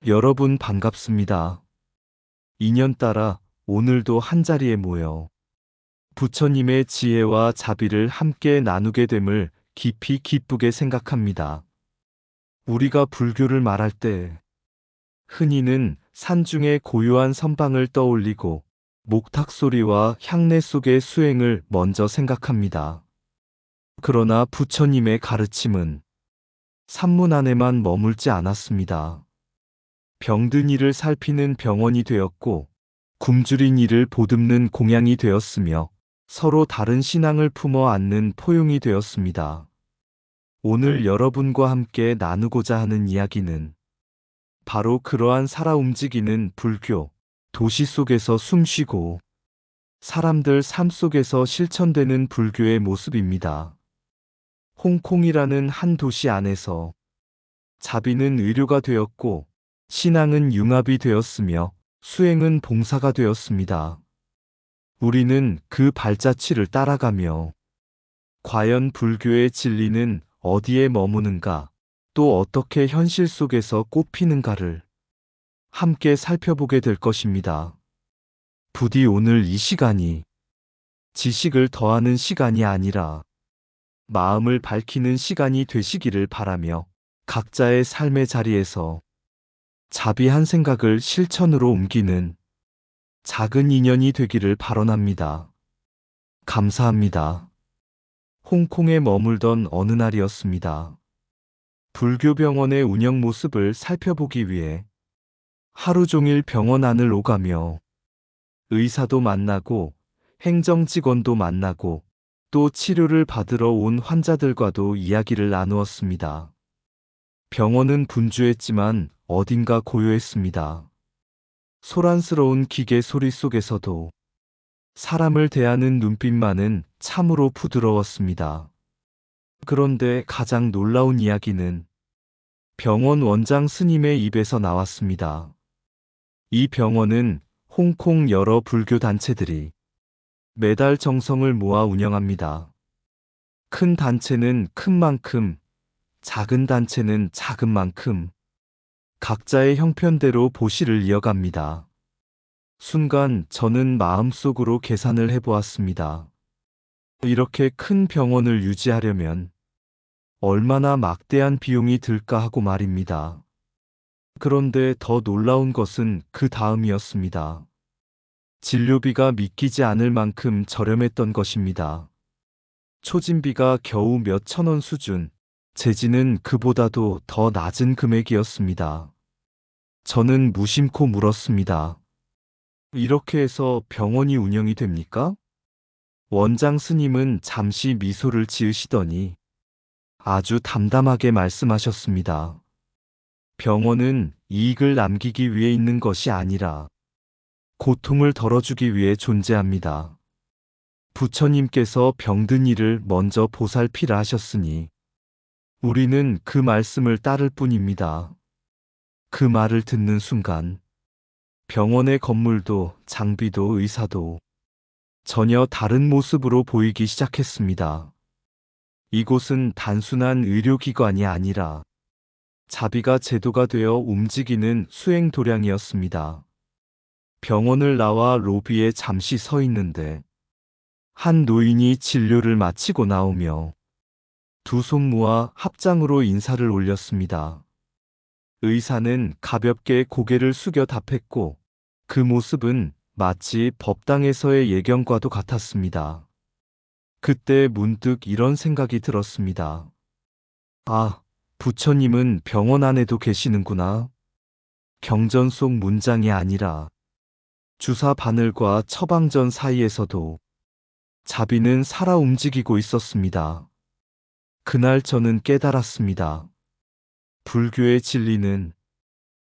여러분 반갑습니다. 인연 따라 오늘도 한자리에 모여 부처님의 지혜와 자비를 함께 나누게 됨을 깊이 기쁘게 생각합니다. 우리가 불교를 말할 때 흔히는 산중의 고요한 선방을 떠올리고 목탁 소리와 향내 속의 수행을 먼저 생각합니다. 그러나 부처님의 가르침은 산문 안에만 머물지 않았습니다. 병든 이를 살피는 병원이 되었고 굶주린 이를 보듬는 공양이 되었으며 서로 다른 신앙을 품어 안는 포용이 되었습니다. 오늘 여러분과 함께 나누고자 하는 이야기는 바로 그러한 살아 움직이는 불교, 도시 속에서 숨쉬고 사람들 삶 속에서 실천되는 불교의 모습입니다. 홍콩이라는 한 도시 안에서 자비는 의료가 되었고 신앙은 융합이 되었으며 수행은 봉사가 되었습니다. 우리는 그 발자취를 따라가며 과연 불교의 진리는 어디에 머무는가, 또 어떻게 현실 속에서 꽃피는가를 함께 살펴보게 될 것입니다. 부디 오늘 이 시간이 지식을 더하는 시간이 아니라 마음을 밝히는 시간이 되시기를 바라며 각자의 삶의 자리에서 자비한 생각을 실천으로 옮기는 작은 인연이 되기를 발언합니다. 감사합니다. 홍콩에 머물던 어느 날이었습니다. 불교병원의 운영 모습을 살펴보기 위해 하루 종일 병원 안을 오가며 의사도 만나고 행정직원도 만나고 또 치료를 받으러 온 환자들과도 이야기를 나누었습니다. 병원은 분주했지만 어딘가 고요했습니다. 소란스러운 기계 소리 속에서도 사람을 대하는 눈빛만은 참으로 부드러웠습니다. 그런데 가장 놀라운 이야기는 병원 원장 스님의 입에서 나왔습니다. 이 병원은 홍콩 여러 불교 단체들이 매달 정성을 모아 운영합니다. 큰 단체는 큰 만큼, 작은 단체는 작은 만큼 각자의 형편대로 보시를 이어갑니다. 순간 저는 마음속으로 계산을 해보았습니다. 이렇게 큰 병원을 유지하려면 얼마나 막대한 비용이 들까 하고 말입니다. 그런데 더 놀라운 것은 그 다음이었습니다. 진료비가 믿기지 않을 만큼 저렴했던 것입니다. 초진비가 겨우 몇 천 원 수준, 재지는 그보다도 더 낮은 금액이었습니다. 저는 무심코 물었습니다. 이렇게 해서 병원이 운영이 됩니까? 원장 스님은 잠시 미소를 지으시더니 아주 담담하게 말씀하셨습니다. 병원은 이익을 남기기 위해 있는 것이 아니라 고통을 덜어주기 위해 존재합니다. 부처님께서 병든 이를 먼저 보살피라 하셨으니 우리는 그 말씀을 따를 뿐입니다. 그 말을 듣는 순간 병원의 건물도 장비도 의사도 전혀 다른 모습으로 보이기 시작했습니다. 이곳은 단순한 의료기관이 아니라 자비가 제도가 되어 움직이는 수행 도량이었습니다. 병원을 나와 로비에 잠시 서 있는데 한 노인이 진료를 마치고 나오며 두 손 모아 합장으로 인사를 올렸습니다. 의사는 가볍게 고개를 숙여 답했고 그 모습은 마치 법당에서의 예경과도 같았습니다. 그때 문득 이런 생각이 들었습니다. 아, 부처님은 병원 안에도 계시는구나. 경전 속 문장이 아니라 주사 바늘과 처방전 사이에서도 자비는 살아 움직이고 있었습니다. 그날 저는 깨달았습니다. 불교의 진리는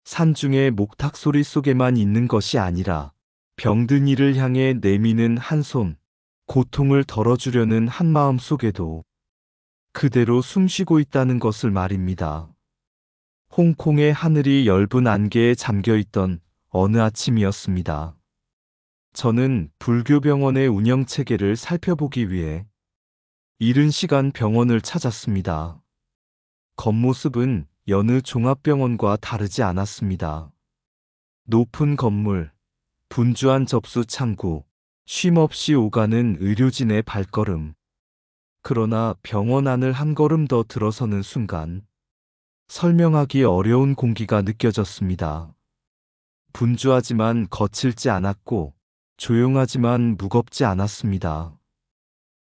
산중의 목탁 소리 속에만 있는 것이 아니라 병든 이를 향해 내미는 한 손, 고통을 덜어주려는 한 마음 속에도 그대로 숨쉬고 있다는 것을 말입니다. 홍콩의 하늘이 엷은 안개에 잠겨있던 어느 아침이었습니다. 저는 불교병원의 운영체계를 살펴보기 위해 이른 시간 병원을 찾았습니다. 겉모습은 여느 종합병원과 다르지 않았습니다. 높은 건물, 분주한 접수 창구, 쉼없이 오가는 의료진의 발걸음. 그러나 병원 안을 한 걸음 더 들어서는 순간 설명하기 어려운 공기가 느껴졌습니다. 분주하지만 거칠지 않았고 조용하지만 무겁지 않았습니다.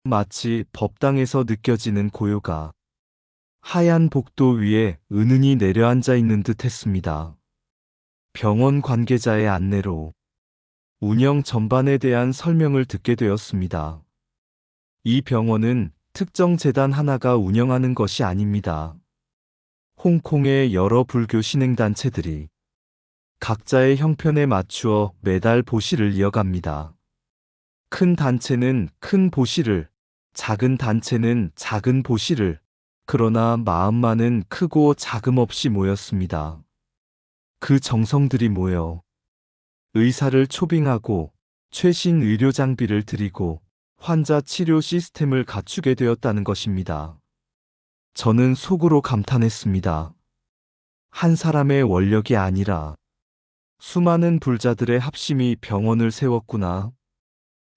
마치 법당에서 느껴지는 고요가 하얀 복도 위에 은은히 내려앉아 있는 듯 했습니다. 병원 관계자의 안내로 운영 전반에 대한 설명을 듣게 되었습니다. 이 병원은 특정 재단 하나가 운영하는 것이 아닙니다. 홍콩의 여러 불교 신행단체들이 각자의 형편에 맞추어 매달 보시를 이어갑니다. 큰 단체는 큰 보시를, 작은 단체는 작은 보시를, 그러나 마음만은 크고 자금 없이 모였습니다. 그 정성들이 모여 의사를 초빙하고 최신 의료 장비를 들이고 환자 치료 시스템을 갖추게 되었다는 것입니다. 저는 속으로 감탄했습니다. 한 사람의 원력이 아니라 수많은 불자들의 합심이 병원을 세웠구나.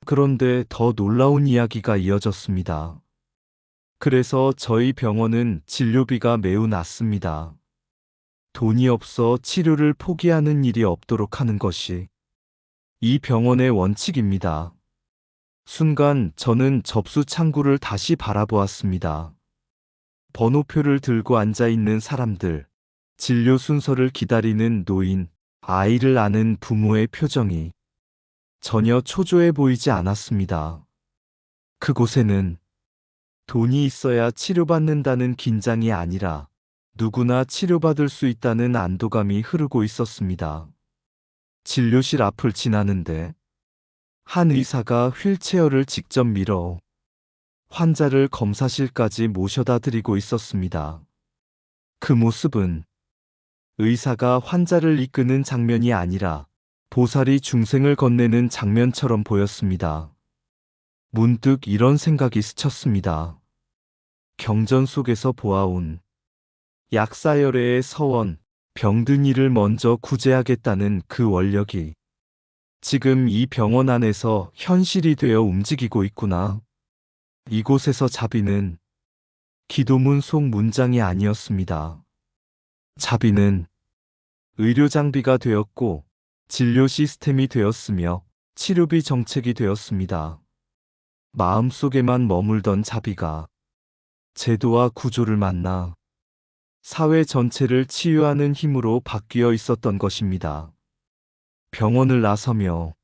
그런데 더 놀라운 이야기가 이어졌습니다. 그래서 저희 병원은 진료비가 매우 낮습니다. 돈이 없어 치료를 포기하는 일이 없도록 하는 것이 이 병원의 원칙입니다. 순간 저는 접수 창구를 다시 바라보았습니다. 번호표를 들고 앉아 있는 사람들, 진료 순서를 기다리는 노인, 아이를 아는 부모의 표정이 전혀 초조해 보이지 않았습니다. 그곳에는 돈이 있어야 치료받는다는 긴장이 아니라 누구나 치료받을 수 있다는 안도감이 흐르고 있었습니다. 진료실 앞을 지나는데 한 의사가 휠체어를 직접 밀어 환자를 검사실까지 모셔다 드리고 있었습니다. 그 모습은 의사가 환자를 이끄는 장면이 아니라 보살이 중생을 건네는 장면처럼 보였습니다. 문득 이런 생각이 스쳤습니다. 경전 속에서 보아온 약사열애의 서원, 병든 이를 먼저 구제하겠다는 그 원력이 지금 이 병원 안에서 현실이 되어 움직이고 있구나. 이곳에서 자비는 기도문 속 문장이 아니었습니다. 자비는 의료 장비가 되었고 진료 시스템이 되었으며 치료비 정책이 되었습니다. 마음속에만 머물던 자비가 제도와 구조를 만나 사회 전체를 치유하는 힘으로 바뀌어 있었던 것입니다. 병원을 나서며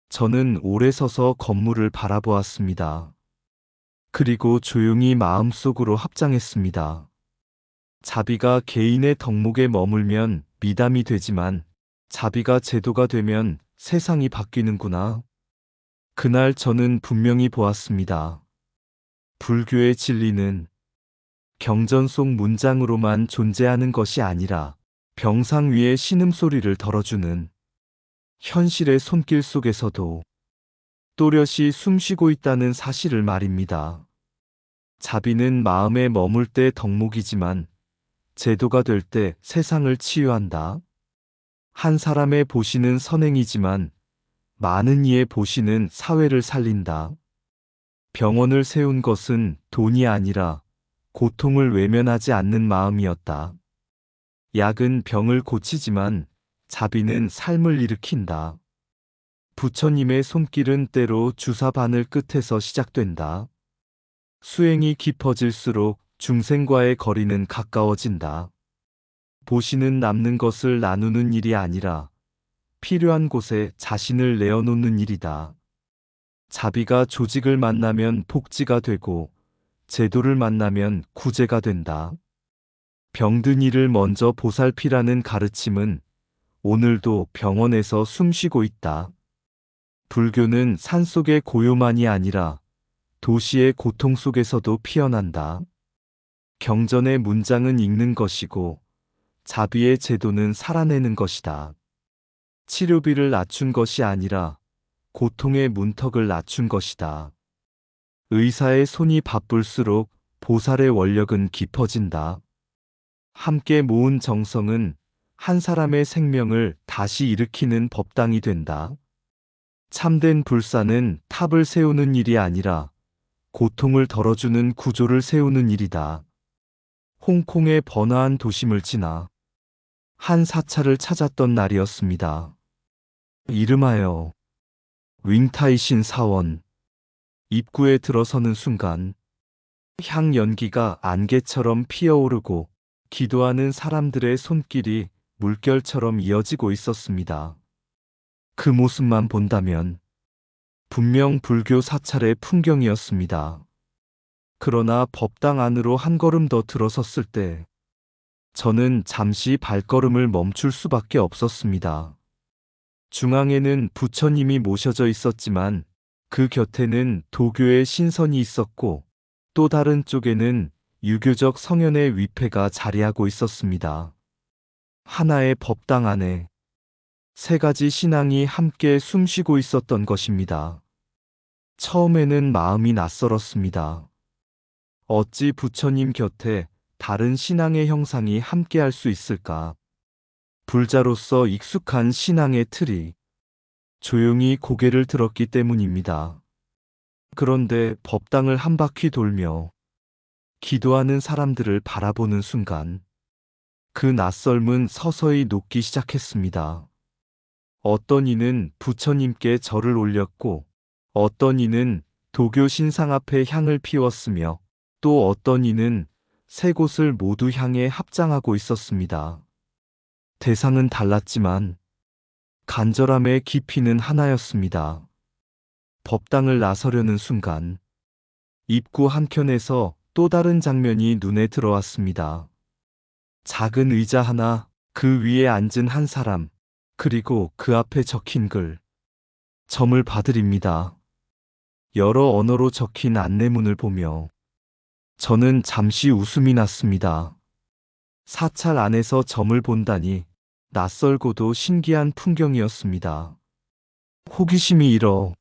저는 오래 서서 건물을 바라보았습니다. 그리고 조용히 마음속으로 합장했습니다. 자비가 개인의 덕목에 머물면 미담이 되지만 자비가 제도가 되면 세상이 바뀌는구나. 그날 저는 분명히 보았습니다. 불교의 진리는 경전 속 문장으로만 존재하는 것이 아니라 병상 위에 신음소리를 덜어주는 현실의 손길 속에서도 또렷이 숨쉬고 있다는 사실을 말입니다. 자비는 마음에 머물 때 덕목이지만 제도가 될 때 세상을 치유한다. 한 사람의 보시는 선행이지만 많은 이의 보시는 사회를 살린다. 병원을 세운 것은 돈이 아니라 고통을 외면하지 않는 마음이었다. 약은 병을 고치지만 자비는 삶을 일으킨다. 부처님의 손길은 때로 주사 바늘 끝에서 시작된다. 수행이 깊어질수록 중생과의 거리는 가까워진다. 보시는 남는 것을 나누는 일이 아니라 필요한 곳에 자신을 내어놓는 일이다. 자비가 조직을 만나면 복지가 되고 제도를 만나면 구제가 된다. 병든 이를 먼저 보살피라는 가르침은 오늘도 병원에서 숨쉬고 있다. 불교는 산속의 고요만이 아니라 도시의 고통 속에서도 피어난다. 경전의 문장은 읽는 것이고 자비의 제도는 살아내는 것이다. 치료비를 낮춘 것이 아니라 고통의 문턱을 낮춘 것이다. 의사의 손이 바쁠수록 보살의 원력은 깊어진다. 함께 모은 정성은 한 사람의 생명을 다시 일으키는 법당이 된다. 참된 불사는 탑을 세우는 일이 아니라 고통을 덜어주는 구조를 세우는 일이다. 홍콩의 번화한 도심을 지나 한 사찰을 찾았던 날이었습니다. 이름하여 윙타이신 사원. 입구에 들어서는 순간 향 연기가 안개처럼 피어오르고 기도하는 사람들의 손길이 물결처럼 이어지고 있었습니다. 그 모습만 본다면 분명 불교 사찰의 풍경이었습니다. 그러나 법당 안으로 한 걸음 더 들어섰을 때 저는 잠시 발걸음을 멈출 수밖에 없었습니다. 중앙에는 부처님이 모셔져 있었지만 그 곁에는 도교의 신선이 있었고 또 다른 쪽에는 유교적 성현의 위패가 자리하고 있었습니다. 하나의 법당 안에 세 가지 신앙이 함께 숨쉬고 있었던 것입니다. 처음에는 마음이 낯설었습니다. 어찌 부처님 곁에 다른 신앙의 형상이 함께할 수 있을까? 불자로서 익숙한 신앙의 틀이 조용히 고개를 들었기 때문입니다. 그런데 법당을 한 바퀴 돌며 기도하는 사람들을 바라보는 순간 그 낯설음은 서서히 녹기 시작했습니다. 어떤 이는 부처님께 절을 올렸고 어떤 이는 도교 신상 앞에 향을 피웠으며 또 어떤 이는 세 곳을 모두 향해 합장하고 있었습니다. 대상은 달랐지만 간절함의 깊이는 하나였습니다. 법당을 나서려는 순간 입구 한켠에서 또 다른 장면이 눈에 들어왔습니다. 작은 의자 하나, 그 위에 앉은 한 사람, 그리고 그 앞에 적힌 글. 점을 봐드립니다. 여러 언어로 적힌 안내문을 보며 저는 잠시 웃음이 났습니다. 사찰 안에서 점을 본다니 낯설고도 신기한 풍경이었습니다. 호기심이 일어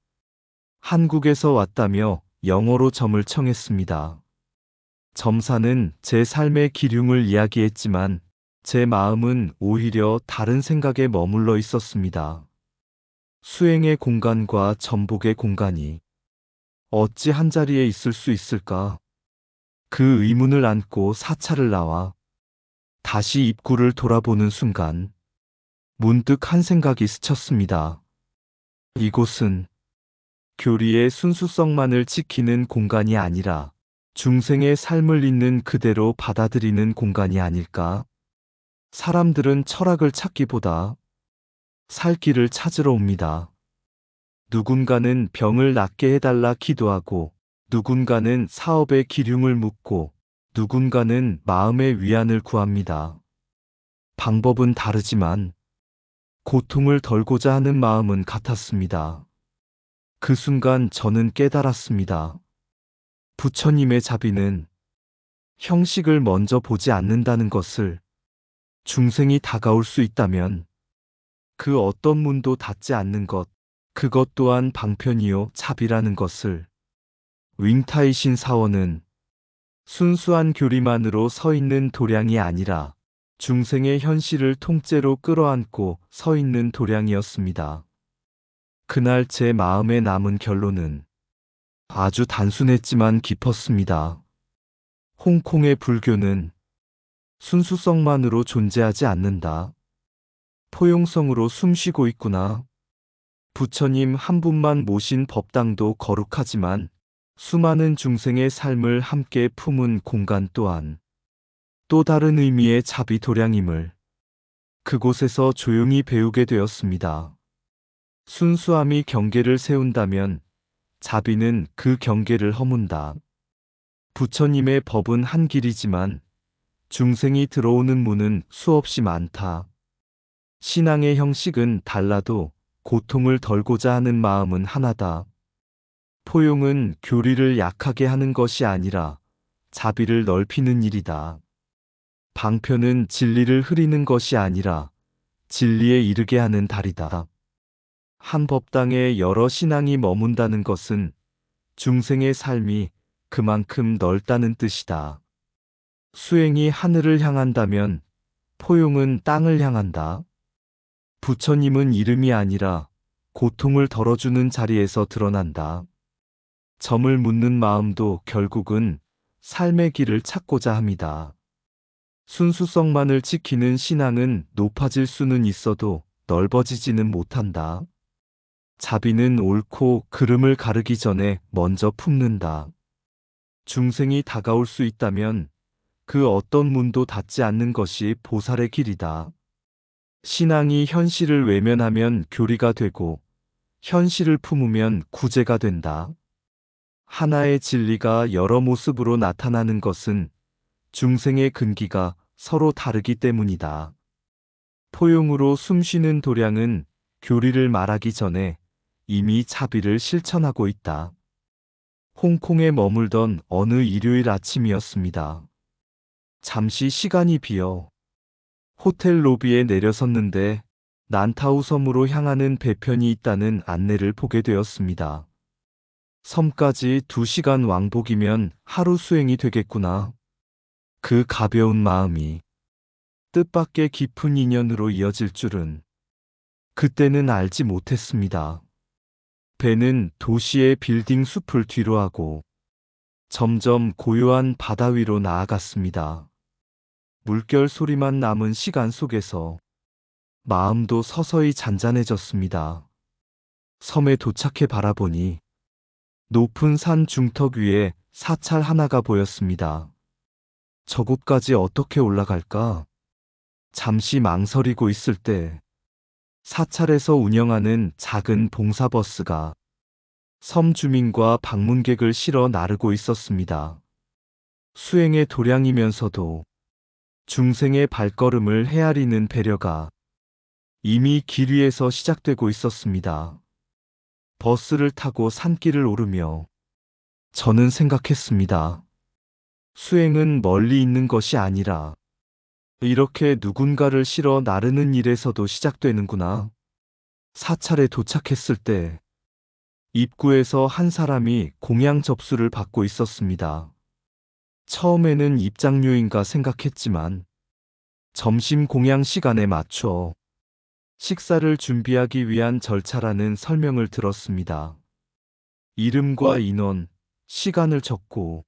한국에서 왔다며 영어로 점을 청했습니다. 점사는 제 삶의 기륭을 이야기했지만 제 마음은 오히려 다른 생각에 머물러 있었습니다. 수행의 공간과 전복의 공간이 어찌 한자리에 있을 수 있을까? 그 의문을 안고 사찰을 나와 다시 입구를 돌아보는 순간 문득 한 생각이 스쳤습니다. 이곳은 교리의 순수성만을 지키는 공간이 아니라 중생의 삶을 있는 그대로 받아들이는 공간이 아닐까? 사람들은 철학을 찾기보다 살 길을 찾으러 옵니다. 누군가는 병을 낫게 해달라 기도하고 누군가는 사업의 기륭을 묻고 누군가는 마음의 위안을 구합니다. 방법은 다르지만 고통을 덜고자 하는 마음은 같았습니다. 그 순간 저는 깨달았습니다. 부처님의 자비는 형식을 먼저 보지 않는다는 것을. 중생이 다가올 수 있다면 그 어떤 문도 닫지 않는 것, 그것 또한 방편이요 자비라는 것을. 윙타이신 사원은 순수한 교리만으로 서 있는 도량이 아니라 중생의 현실을 통째로 끌어안고 서 있는 도량이었습니다. 그날 제 마음에 남은 결론은 아주 단순했지만 깊었습니다. 홍콩의 불교는 순수성만으로 존재하지 않는다. 포용성으로 숨쉬고 있구나. 부처님 한 분만 모신 법당도 거룩하지만 수많은 중생의 삶을 함께 품은 공간 또한 또 다른 의미의 자비 도량임을 그곳에서 조용히 배우게 되었습니다. 순수함이 경계를 세운다면 자비는 그 경계를 허문다. 부처님의 법은 한 길이지만 중생이 들어오는 문은 수없이 많다. 신앙의 형식은 달라도 고통을 덜고자 하는 마음은 하나다. 포용은 교리를 약하게 하는 것이 아니라 자비를 넓히는 일이다. 방편은 진리를 흐리는 것이 아니라 진리에 이르게 하는 달이다. 한 법당에 여러 신앙이 머문다는 것은 중생의 삶이 그만큼 넓다는 뜻이다. 수행이 하늘을 향한다면 포용은 땅을 향한다. 부처님은 이름이 아니라 고통을 덜어주는 자리에서 드러난다. 점을 묻는 마음도 결국은 삶의 길을 찾고자 합니다. 순수성만을 지키는 신앙은 높아질 수는 있어도 넓어지지는 못한다. 자비는 옳고 그름을 가르기 전에 먼저 품는다. 중생이 다가올 수 있다면 그 어떤 문도 닫지 않는 것이 보살의 길이다. 신앙이 현실을 외면하면 교리가 되고 현실을 품으면 구제가 된다. 하나의 진리가 여러 모습으로 나타나는 것은 중생의 근기가 서로 다르기 때문이다. 포용으로 숨쉬는 도량은 교리를 말하기 전에 이미 자비를 실천하고 있다. 홍콩에 머물던 어느 일요일 아침이었습니다. 잠시 시간이 비어 호텔 로비에 내려섰는데 난타우 섬으로 향하는 배편이 있다는 안내를 보게 되었습니다. 섬까지 2시간 왕복이면 하루 수행이 되겠구나. 그 가벼운 마음이 뜻밖의 깊은 인연으로 이어질 줄은 그때는 알지 못했습니다. 배는 도시의 빌딩 숲을 뒤로하고 점점 고요한 바다 위로 나아갔습니다. 물결 소리만 남은 시간 속에서 마음도 서서히 잔잔해졌습니다. 섬에 도착해 바라보니 높은 산 중턱 위에 사찰 하나가 보였습니다. 저곳까지 어떻게 올라갈까? 잠시 망설이고 있을 때 사찰에서 운영하는 작은 봉사버스가 섬 주민과 방문객을 실어 나르고 있었습니다. 수행의 도량이면서도 중생의 발걸음을 헤아리는 배려가 이미 길 위에서 시작되고 있었습니다. 버스를 타고 산길을 오르며 저는 생각했습니다. 수행은 멀리 있는 것이 아니라 이렇게 누군가를 실어 나르는 일에서도 시작되는구나. 사찰에 도착했을 때 입구에서 한 사람이 공양 접수를 받고 있었습니다. 처음에는 입장료인가 생각했지만 점심 공양 시간에 맞춰 식사를 준비하기 위한 절차라는 설명을 들었습니다. 이름과 인원, 시간을 적고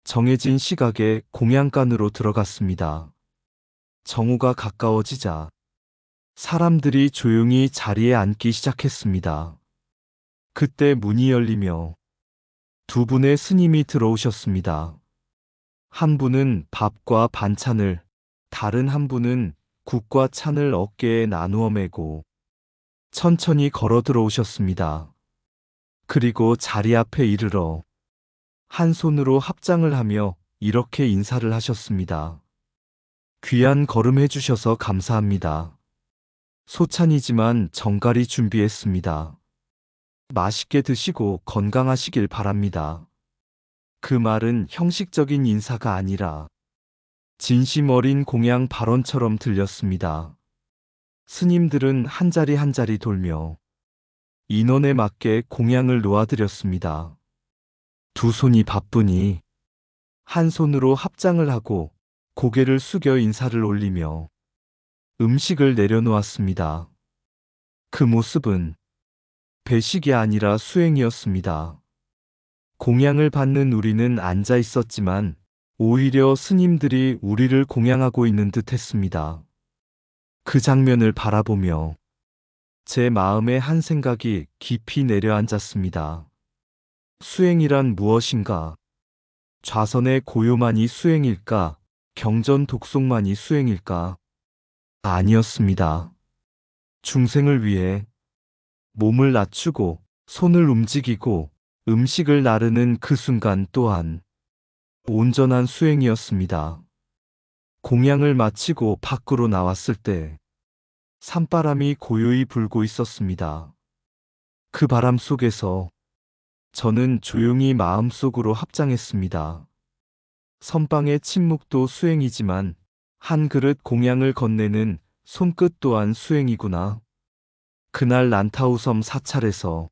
정해진 시각에 공양간으로 들어갔습니다. 정오가 가까워지자 사람들이 조용히 자리에 앉기 시작했습니다. 그때 문이 열리며 2분의 스님이 들어오셨습니다. 한 분은 밥과 반찬을, 다른 한 분은 국과 찬을 어깨에 나누어 메고 천천히 걸어 들어오셨습니다. 그리고 자리 앞에 이르러 한 손으로 합장을 하며 이렇게 인사를 하셨습니다. 귀한 걸음 해주셔서 감사합니다. 소찬이지만 정갈히 준비했습니다. 맛있게 드시고 건강하시길 바랍니다. 그 말은 형식적인 인사가 아니라 진심 어린 공양 발언처럼 들렸습니다. 스님들은 한 자리 한 자리 돌며 인원에 맞게 공양을 놓아드렸습니다. 2손이 바쁘니 한 손으로 합장을 하고 고개를 숙여 인사를 올리며 음식을 내려놓았습니다. 그 모습은 배식이 아니라 수행이었습니다. 공양을 받는 우리는 앉아 있었지만 오히려 스님들이 우리를 공양하고 있는 듯 했습니다. 그 장면을 바라보며 제 마음에 한 생각이 깊이 내려앉았습니다. 수행이란 무엇인가? 좌선의 고요만이 수행일까? 경전 독송만이 수행일까? 아니었습니다. 중생을 위해 몸을 낮추고 손을 움직이고 음식을 나르는 그 순간 또한 온전한 수행이었습니다. 공양을 마치고 밖으로 나왔을 때 산바람이 고요히 불고 있었습니다. 그 바람 속에서 저는 조용히 마음속으로 합장했습니다. 선방의 침묵도 수행이지만 한 그릇 공양을 건네는 손끝 또한 수행이구나. 그날 난타우섬 사찰에서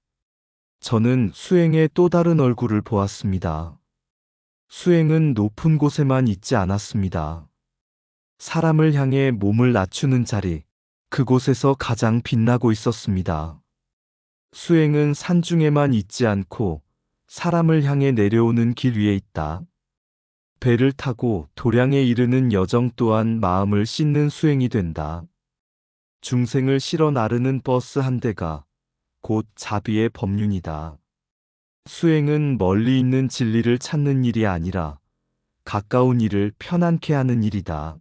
저는 수행의 또 다른 얼굴을 보았습니다. 수행은 높은 곳에만 있지 않았습니다. 사람을 향해 몸을 낮추는 자리, 그곳에서 가장 빛나고 있었습니다. 수행은 산중에만 있지 않고 사람을 향해 내려오는 길 위에 있다. 배를 타고 도량에 이르는 여정 또한 마음을 씻는 수행이 된다. 중생을 실어 나르는 버스 한 대가 곧 자비의 법륜이다. 수행은 멀리 있는 진리를 찾는 일이 아니라 가까운 일을 편안케 하는 일이다.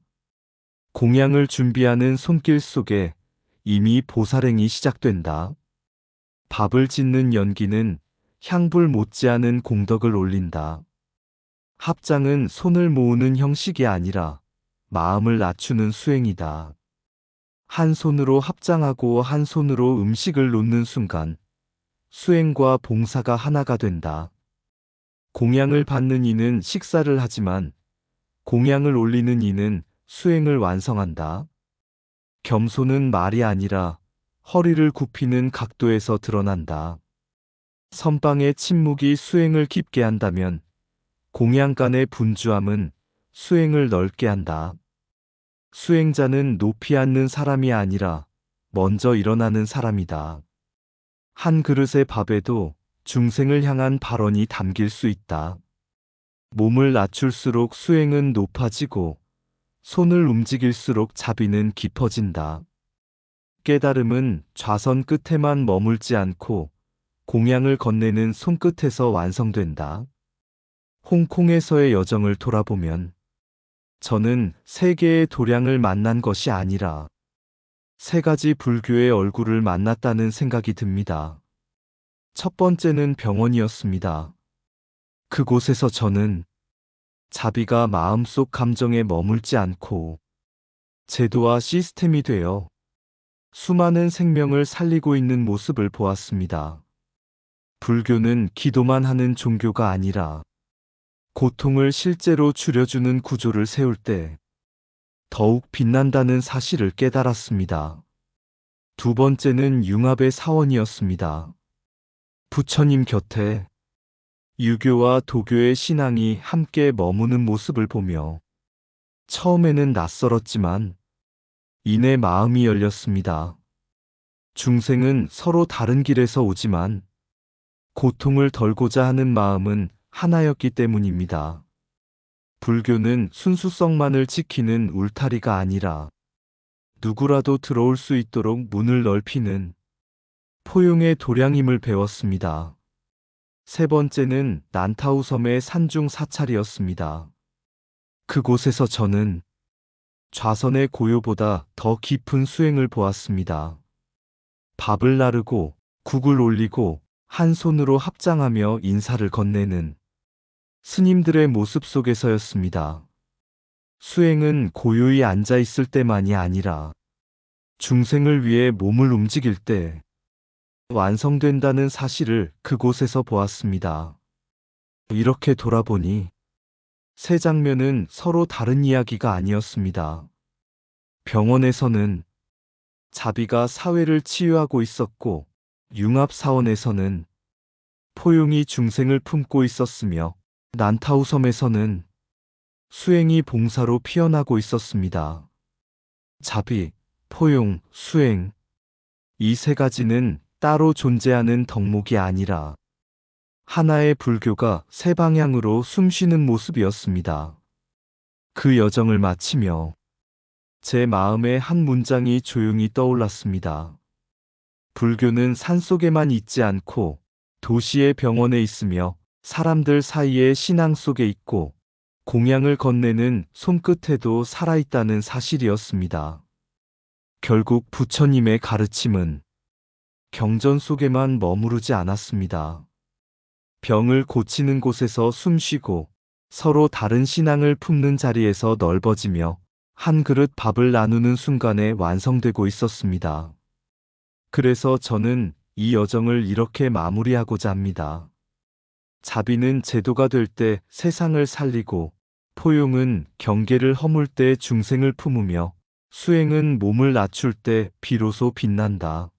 공양을 준비하는 손길 속에 이미 보살행이 시작된다. 밥을 짓는 연기는 향불 못지않은 공덕을 올린다. 합장은 손을 모으는 형식이 아니라 마음을 낮추는 수행이다. 한 손으로 합장하고 한 손으로 음식을 놓는 순간 수행과 봉사가 하나가 된다. 공양을 받는 이는 식사를 하지만 공양을 올리는 이는 수행을 완성한다. 겸손은 말이 아니라 허리를 굽히는 각도에서 드러난다. 선방의 침묵이 수행을 깊게 한다면 공양 간의 분주함은 수행을 넓게 한다. 수행자는 높이 앉는 사람이 아니라 먼저 일어나는 사람이다. 한 그릇의 밥에도 중생을 향한 발언이 담길 수 있다. 몸을 낮출수록 수행은 높아지고 손을 움직일수록 자비는 깊어진다. 깨달음은 좌선 끝에만 머물지 않고 공양을 건네는 손끝에서 완성된다. 홍콩에서의 여정을 돌아보면 저는 세 개의 도량을 만난 것이 아니라 세 가지 불교의 얼굴을 만났다는 생각이 듭니다. 첫 번째는 병원이었습니다. 그곳에서 저는 자비가 마음속 감정에 머물지 않고 제도와 시스템이 되어 수많은 생명을 살리고 있는 모습을 보았습니다. 불교는 기도만 하는 종교가 아니라 고통을 실제로 줄여주는 구조를 세울 때 더욱 빛난다는 사실을 깨달았습니다. 두 번째는 융합의 사원이었습니다. 부처님 곁에 유교와 도교의 신앙이 함께 머무는 모습을 보며 처음에는 낯설었지만 이내 마음이 열렸습니다. 중생은 서로 다른 길에서 오지만 고통을 덜고자 하는 마음은 하나였기 때문입니다. 불교는 순수성만을 지키는 울타리가 아니라 누구라도 들어올 수 있도록 문을 넓히는 포용의 도량임을 배웠습니다. 세 번째는 난타우 섬의 산중 사찰이었습니다. 그곳에서 저는 좌선의 고요보다 더 깊은 수행을 보았습니다. 밥을 나르고 국을 올리고 한 손으로 합장하며 인사를 건네는 스님들의 모습 속에서였습니다. 수행은 고요히 앉아 있을 때만이 아니라 중생을 위해 몸을 움직일 때 완성된다는 사실을 그곳에서 보았습니다. 이렇게 돌아보니 세 장면은 서로 다른 이야기가 아니었습니다. 병원에서는 자비가 사회를 치유하고 있었고 융합사원에서는 포용이 중생을 품고 있었으며 난타우 섬에서는 수행이 봉사로 피어나고 있었습니다. 자비, 포용, 수행, 이 세 가지는 따로 존재하는 덕목이 아니라 하나의 불교가 세 방향으로 숨쉬는 모습이었습니다. 그 여정을 마치며 제 마음에 한 문장이 조용히 떠올랐습니다. 불교는 산속에만 있지 않고 도시의 병원에 있으며 사람들 사이의 신앙 속에 있고 공양을 건네는 손끝에도 살아있다는 사실이었습니다. 결국 부처님의 가르침은 경전 속에만 머무르지 않았습니다. 병을 고치는 곳에서 숨쉬고 서로 다른 신앙을 품는 자리에서 넓어지며 한 그릇 밥을 나누는 순간에 완성되고 있었습니다. 그래서 저는 이 여정을 이렇게 마무리하고자 합니다. 자비는 제도가 될 때 세상을 살리고 포용은 경계를 허물 때 중생을 품으며 수행은 몸을 낮출 때 비로소 빛난다.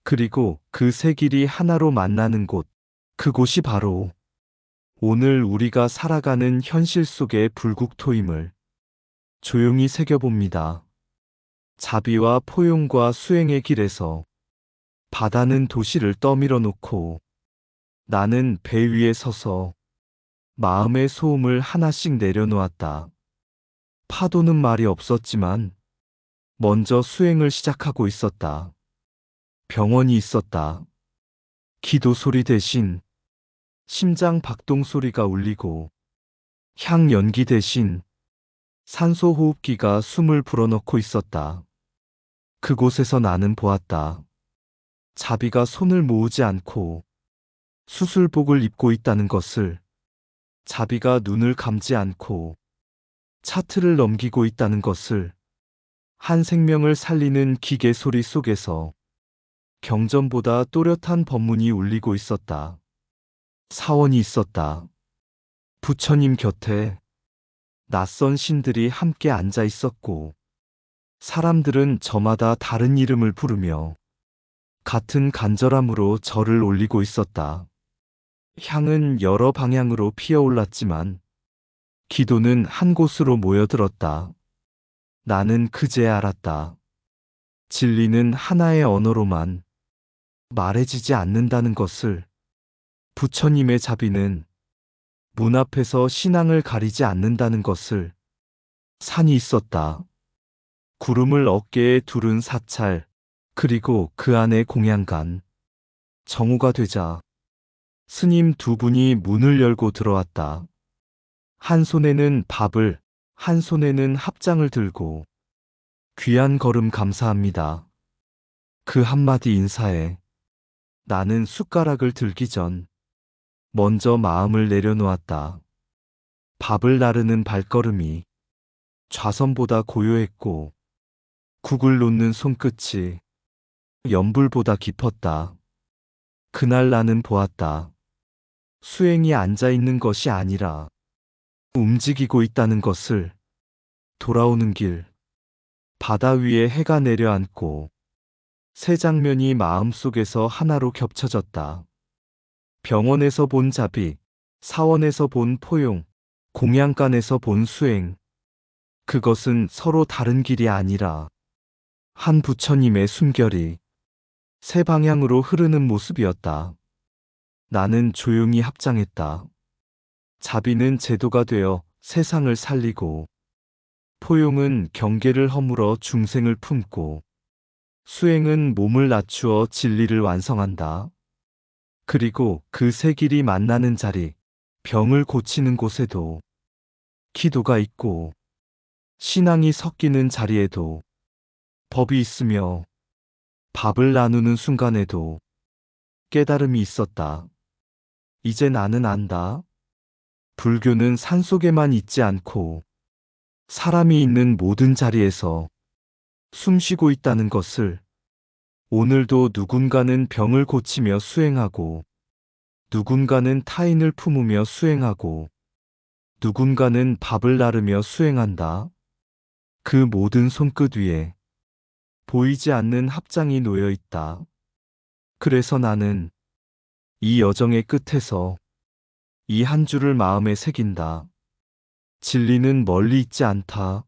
그리고 그 세 길이 하나로 만나는 곳, 그곳이 바로 오늘 우리가 살아가는 현실 속의 불국토임을 조용히 새겨봅니다. 자비와 포용과 수행의 길에서 바다는 도시를 떠밀어 놓고 나는 배 위에 서서 마음의 소음을 하나씩 내려놓았다. 파도는 말이 없었지만 먼저 수행을 시작하고 있었다. 병원이 있었다. 기도 소리 대신 심장 박동 소리가 울리고 향 연기 대신 산소 호흡기가 숨을 불어넣고 있었다. 그곳에서 나는 보았다. 자비가 손을 모으지 않고 수술복을 입고 있다는 것을, 자비가 눈을 감지 않고 차트를 넘기고 있다는 것을, 한 생명을 살리는 기계 소리 속에서 경전보다 또렷한 법문이 울리고 있었다. 사원이 있었다. 부처님 곁에 낯선 신들이 함께 앉아 있었고, 사람들은 저마다 다른 이름을 부르며 같은 간절함으로 절을 올리고 있었다. 향은 여러 방향으로 피어올랐지만 기도는 한 곳으로 모여들었다. 나는 그제 알았다. 진리는 하나의 언어로만 말해지지 않는다는 것을. 부처님의 자비는 문 앞에서 신앙을 가리지 않는다는 것을. 산이 있었다. 구름을 어깨에 두른 사찰, 그리고 그 안에 공양간. 정오가 되자 스님 두 분이 문을 열고 들어왔다. 한 손에는 밥을, 한 손에는 합장을 들고 귀한 걸음 감사합니다. 그 한마디 인사에 나는 숟가락을 들기 전 먼저 마음을 내려놓았다. 밥을 나르는 발걸음이 좌선보다 고요했고 국을 놓는 손끝이 연불보다 깊었다. 그날 나는 보았다. 수행이 앉아 있는 것이 아니라 움직이고 있다는 것을. 돌아오는 길, 바다 위에 해가 내려앉고 새 장면이 마음속에서 하나로 겹쳐졌다. 병원에서 본 자비, 사원에서 본 포용, 공양간에서 본 수행. 그것은 서로 다른 길이 아니라 한 부처님의 숨결이 세 방향으로 흐르는 모습이었다. 나는 조용히 합장했다. 자비는 제도가 되어 세상을 살리고, 포용은 경계를 허물어 중생을 품고, 수행은 몸을 낮추어 진리를 완성한다. 그리고 그 세 길이 만나는 자리, 병을 고치는 곳에도 기도가 있고, 신앙이 섞이는 자리에도 법이 있으며, 밥을 나누는 순간에도 깨달음이 있었다. 이제 나는 안다. 불교는 산속에만 있지 않고 사람이 있는 모든 자리에서 숨쉬고 있다는 것을. 오늘도 누군가는 병을 고치며 수행하고, 누군가는 타인을 품으며 수행하고, 누군가는 밥을 나르며 수행한다. 그 모든 손끝 위에 보이지 않는 합장이 놓여 있다. 그래서 나는 이 여정의 끝에서 이 한 줄을 마음에 새긴다. 진리는 멀리 있지 않다.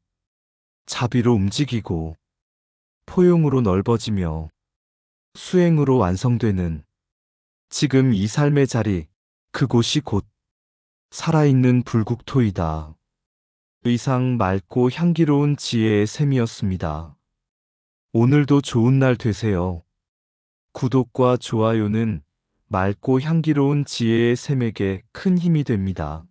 자비로 움직이고, 포용으로 넓어지며, 수행으로 완성되는 지금 이 삶의 자리, 그곳이 곧 살아있는 불국토이다. 의상 맑고 향기로운 지혜의 샘이었습니다. 오늘도 좋은 날 되세요. 구독과 좋아요는 맑고 향기로운 지혜의 샘에게 큰 힘이 됩니다.